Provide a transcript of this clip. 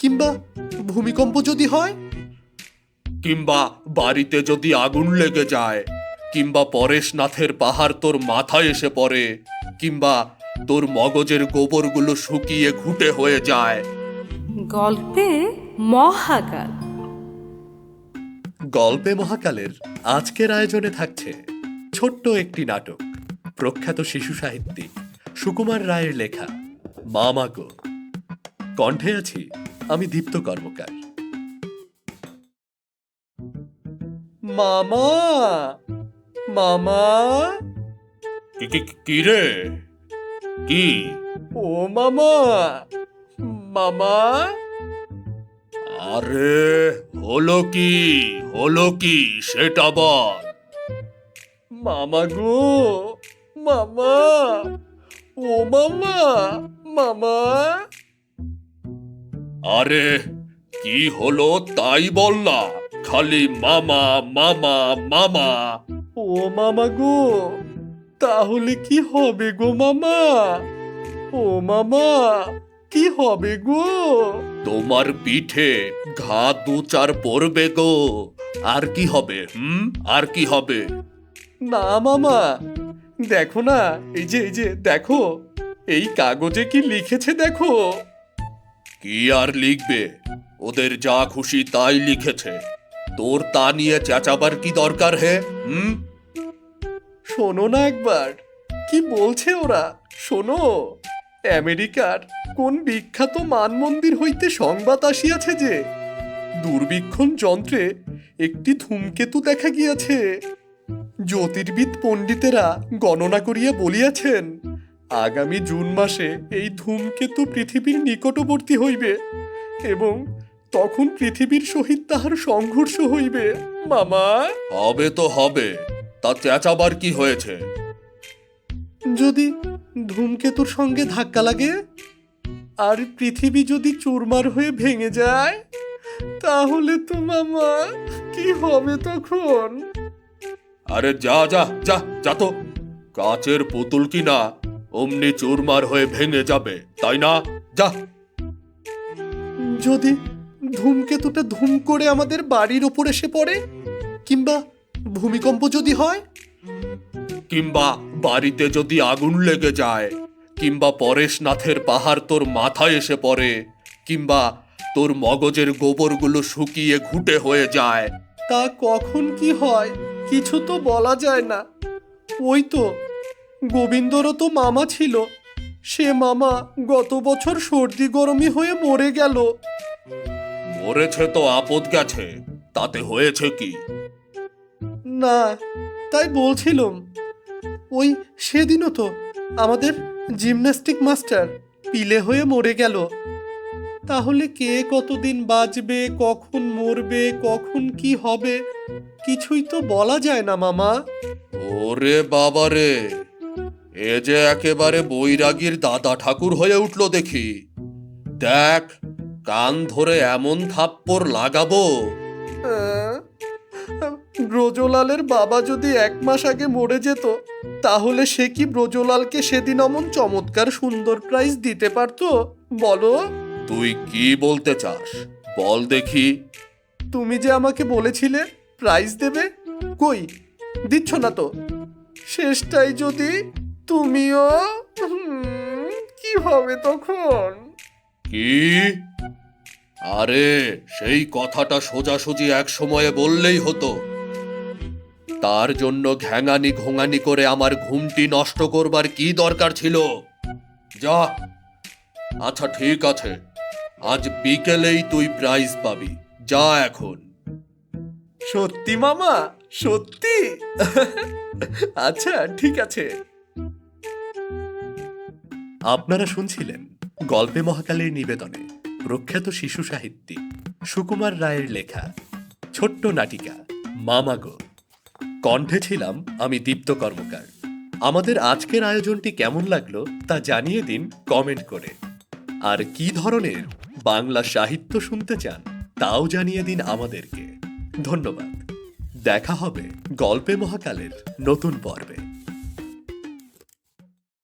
কিংবা ভূমিকম্প যদি হয়, কিংবা বাড়িতে যদি আগুন লেগে যায়, কিংবা পরেশনাথের পাহাড় তোর মাথায় এসে পড়ে, কিংবা তোর মগজের গোবরগুলো শুকিয়ে ঘুটে হয়ে যায়। গল্পে মহাকাল। গল্পে মহাকালের আজকের আয়োজনে থাকছে ছোট্ট একটি নাটক, প্রখ্যাত শিশু সাহিত্যিক সুকুমার রায়ের লেখা মামা গো। কণ্ঠে আছি আমি দীপ্ত কর্মকার। মামা, মামা, কি রে? কি? ও মামা, মামা। আরে হলো কি সেটা বল। মামা গো, মামা, ও মামা, মামা। আরে কি হলো তাই বল না, খালি মামা মামা মামা। ও মামা গো, তাহলে কি হবে গো মামা? ও মামা, কি হবে গো? তোমার পিঠে ঘা 2-4 পড়বে গো। আর কি হবে? আর কি হবে? না মামা, দেখো না, এই যে দেখো, এই কাগজে কি লিখেছে দেখো। কি আর লিখবে? ওদের যা খুশি তাই লিখেছে। তোর তা নিয়ে চেঁচাবার কি দরকার হে? শোনো না একবার, কি বলছে ওরা, শোনো। আমেরিকার কোন বিখ্যাত মানমন্দির হইতে সংবাদ আসিয়াছে যে দূরবীক্ষণ যন্ত্রে একটি ধূমকেতু দেখা গিয়াছে। জ্যোতির্বিদ পণ্ডিতেরা গণনা করিয়া বলিয়াছেন, আগামী জুন মাসে এই ধূমকেতু পৃথিবীর নিকটবর্তী হইবে এবং তখন পৃথিবীর সহিত তাহার সংঘর্ষ হইবে। মামা, হবে তো হবে, তা চেঁচাবার কি হয়েছে? যদি ধূমকেতুর সঙ্গে ধাক্কা লাগে আর পৃথিবী যদি চুরমার হয়ে ভেঙে যায়, তাহলে তো মামা কি হবে তখন? আরে যা যা যা যা তো, কাচের পুতুল কিনা অমনি চুরমার হয়ে ভেঙে যাবে তাই না? যা। যদি ধূমকেতুটা ধুম করে আমাদের বাড়ির ওপর এসে পড়ে, কিংবা ভূমিকম্প যদি হয়, কিংবা বাড়িতে যদি আগুন লেগে যায়, কিংবা পরেশনাথের পাহাড় তোর মাথায় এসে পড়ে, কিংবা তোর মগজের গোবরগুলো শুকিয়ে ঘুটে হয়ে যায়। তা কখন কি হয় কিছু তো বলা যায় না। ওই তো গোবিন্দরও তো মামা ছিল, সে মামা গত বছর সর্দি গরমি হয়ে মরে গেল। মরেছে তো আপদ গেছে, তাতে হয়েছে কি? না, তাই বলছিলাম, ওই সেদিনও তো আমাদের জিমন্যাস্টিক মাস্টার পিলে হয়ে মরে গেল। তাহলে কে কতদিন বাঁচবে, কখন মরবে, কখন কি হবে, কিছুই তো বলা যায় না মামা। ওরে বাবারে, এ যে একেবারে বৈরাগীর দাদা ঠাকুর হয়ে উঠল দেখি। দেখ, কান ধরে এমন থাপ্পড় লাগাবো। ব্রজলালের বাবা যদি 1 মাস আগে মরে যেত, তাহলে সে কি ব্রজলালকে সেদিন অমন চমৎকার সুন্দর প্রাইজ দিতে পারতো বলো? তুই কি বলতে চাস বল দেখি। তুমি যে আমাকে বলেছিলে প্রাইজ দেবে, কই দিচ্ছ না তো। শেষটাই যদি তুমিও, কি হবে তখন? কি? আরে সেই কথাটা সোজাসুজি এক সময়ে বললেই হতো। তার জন্য ঘ্যাঙানি ঘোঙানি করে আমার ঘুমটি নষ্ট করবার কি দরকার ছিল? যা। আচ্ছা ঠিক আছে, আজ বিকেলেই তুই প্রাইজ পাবি, যা এখন। সত্যি মামা, সত্যি? আচ্ছা ঠিক আছে। আপনারা শুনছিলেন গল্পে মহাকালের নিবেদনে প্রখ্যাত শিশু সাহিত্যিক সুকুমার রায়ের লেখা ছোট্ট নাটিকা মামা গো। কণ্ঠে ছিলাম আমি দীপ্ত কর্মকার। আমাদের আজকের আয়োজনটি কেমন লাগলো তা জানিয়ে দিন কমেন্ট করে। আর কি ধরনের বাংলা সাহিত্য শুনতে চান তাও জানিয়ে দিন আমাদেরকে। ধন্যবাদ। দেখা হবে গল্পে মহাকালের নতুন পর্বে।